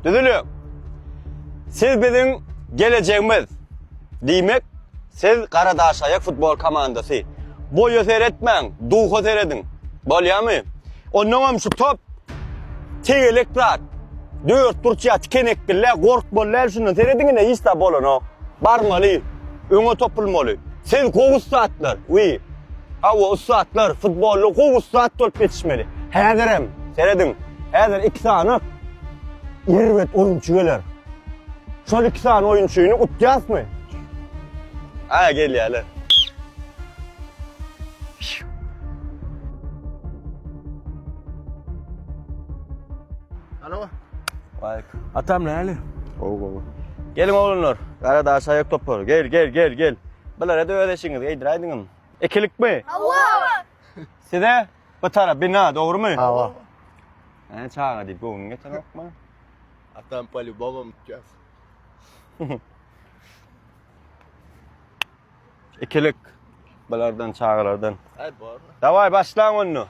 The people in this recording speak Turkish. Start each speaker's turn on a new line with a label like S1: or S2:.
S1: Düzülüyor. Siz bizim geleceğimiz. Demek, siz Karadağ Ayak futbol komandası. Boyu seyretmen, duhu seyredin. Bolya mı? Ondan şu top tegelikler. Dört burçya tikenekler, korkboller şunu seyredin ne ista bolun o. Barmalı, öne topulmalı. Siz kovuz saatler, uy. Hava saatler, futbollu kovuz saat olup yetişmeli. Hazırım, seyredin. Hazır 2 tane irvet oyuncu gelir. Şol 2 tane oyuncuyu utacağız mı? Ha gel yerler.
S2: Alo.
S1: Vay.
S2: Atam nerede?
S1: Gelin oğlunlar. Karadağ Ayak topu. Gel. Bunlara da ödeşiniz. Eydir aydınım. İkilik mi?
S3: Allah!
S1: Size bu taraf bina doğru mu?
S2: Hava.
S1: Ha çağır deyip oğlum geçen okma.
S2: Atam по-любому сейчас.
S1: İkilik. Bunlardan çağırlardan.
S2: Hadi bu arada.
S1: Davay başlayın onu.